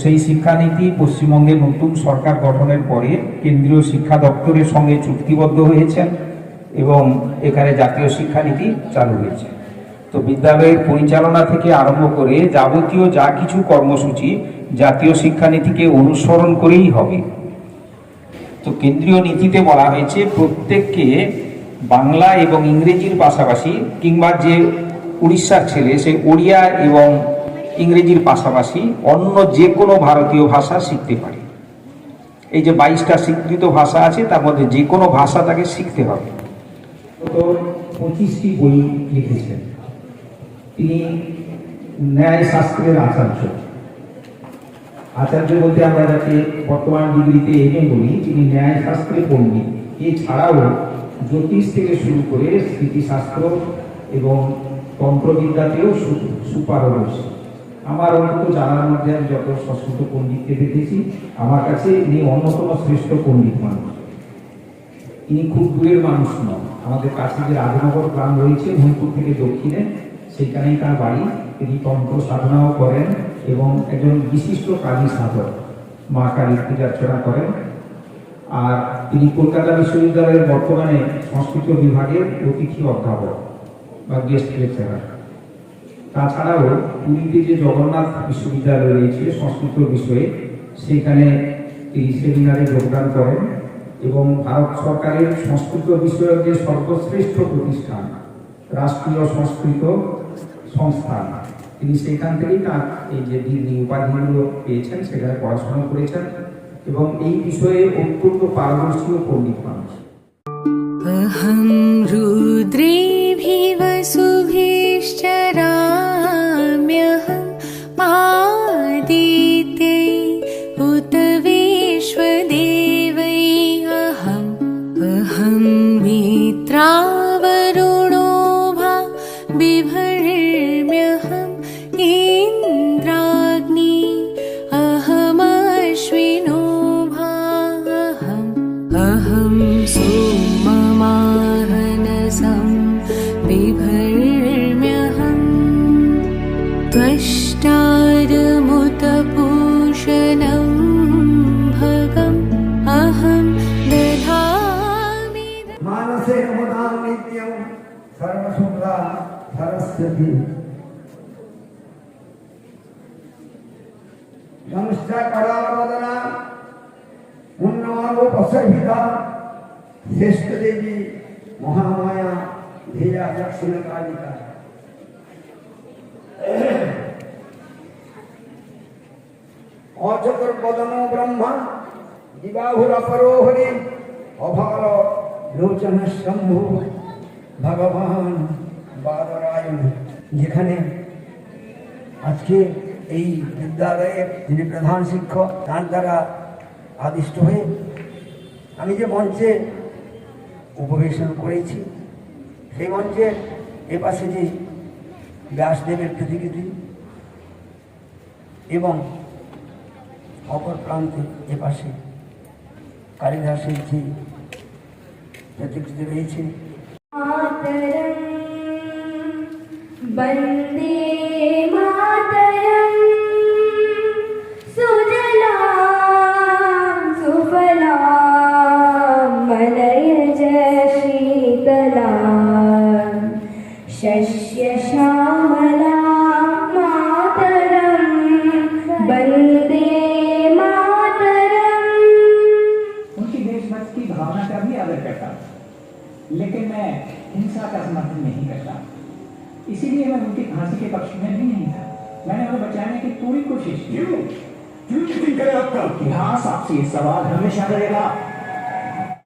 সেই শিক্ষানীতি পশ্চিমবঙ্গে নতুন সরকার গঠনের পরে কেন্দ্রীয় শিক্ষা দপ্তরের সঙ্গে চুক্তিবদ্ধ হয়েছেন এবং এখানে জাতীয় শিক্ষানীতি চালু হয়েছে। তো বিদ্যালয়ের পরিচালনা থেকে আরম্ভ করে যাবতীয় যা কিছু কর্মসূচি জাতীয় শিক্ষানীতিকে অনুসরণ করেই হবে। তো কেন্দ্রীয় নীতিতে বলা হয়েছে প্রত্যেককে বাংলা এবং ইংরেজির পাশাপাশি, কিংবা যে উড়িষ্যার ছেলে সে ওড়িয়া এবং ইংরেজির পাশাপাশি অন্য যে কোনো ভারতীয় ভাষা শিখতে পারে। এই যে 22টা স্বীকৃত ভাষা আছে তার মধ্যে যে কোনো ভাষা তাকে শিখতে হবে। তো 25টি বই লিখেছেন। তিনি ন্যায়শাস্ত্রের আচার্য। আচার্য বলতে আমরা যাকে বর্তমান ডিগ্রিতে এমএ বলি, তিনি ন্যায়শাস্ত্রে পণ্ডিত। এছাড়াও জ্যোতিষ থেকে শুরু করে স্মৃতিশাস্ত্র এবং তন্ত্রবিদ্যাতেও সুপারদর্শী। আমার অন্তত জানার মধ্যে আমি যত সংস্কৃত পণ্ডিতকে দেখেছি, আমার কাছে ইনি অন্যতম শ্রেষ্ঠ পণ্ডিত মানুষ। ইনি খুব দূরের মানুষ নন। আমাদের কাছে যে রাজনগর গ্রাম রয়েছে মহিপুর থেকে দক্ষিণে, সেখানেই তার বাড়ি। তিনি তন্ত্র সাধনাও করেন এবং একজন বিশিষ্ট কালী সাধক, মা কালীর পূজার্চনা করেন। আর তিনি কলকাতা বিশ্ববিদ্যালয়ের বর্তমানে সংস্কৃত বিভাগের অতিথি অধ্যাপক বা গেস্ট লেকচারার। তাছাড়াও পুরীতে যে জগন্নাথ বিশ্ববিদ্যালয় রয়েছে সংস্কৃত বিষয়ে, সেখানে তিনি সেমিনারে যোগদান করেন এবং ভারত সরকারের সংস্কৃত বিষয়ক যে সর্বশ্রেষ্ঠ প্রতিষ্ঠান রাষ্ট্রীয় সংস্কৃত সংস্থান, তিনি সেখান থেকেই তার এই যে ডিগ্রি উপাধিগুলো পেয়েছেন, সেখানে পড়াশোনা করেছেন এবং এই বিষয়ে অত্যন্ত পারদর্শী ও পণ্ডিত মানুষ। अहं रुद्रेभिः वसुभिश्चराम्यहम् आदित्यै उत विश्वदेवैः अहं मित्रावरुणो भा बिभर्म्यहम् इन्द्राग्नि अहमश्विनो भा अहं सोममाहनसं बिभर्म्यहम् त्वष्टारमुतपूषणं भगम् अहं दधामि। मानसे नमतां नित्यं सर्वशुभ्रा सरस्वती। नमस्कार करावदना उन्नवारोपसहिता श्रेष्ठ देवी महामाया धेया दक्षिण कालिका। अचतुर्वदनो ब्रह्मा दिवाहुरपरो हरि अभार लोचन शंभु भगवान बादरायण। যেখানে আজকে এই বিদ্যালয়ের যিনি প্রধান শিক্ষক, তার দ্বারা আদিষ্ট হয়ে আমি যে মঞ্চে উপবেশন করেছি, সেই মঞ্চের এপাশে যে ব্যাসদেবের প্রতিকৃতি এবং অপর প্রান্তে এপাশে কালিদাসের যে প্রতিকৃতি রয়েছে। বন্দে মাতরম সুজলাম সুফলাম মলয়জ শীতলাম শস্য শ্যামলাম মাতরম বন্দে मातरम। उनकी देशभक्त की भावना का भी आदर करता हूं, लेकिन मैं हिंसा का समर्थन नहीं करता। इसीलिए मैं उनकी फांसी के पक्ष में भी नहीं था। मैंने उन्हें बचाने की पूरी कोशिश की। क्यों करे आपका इतिहास आपसे ये सवाल हमेशा करेगा।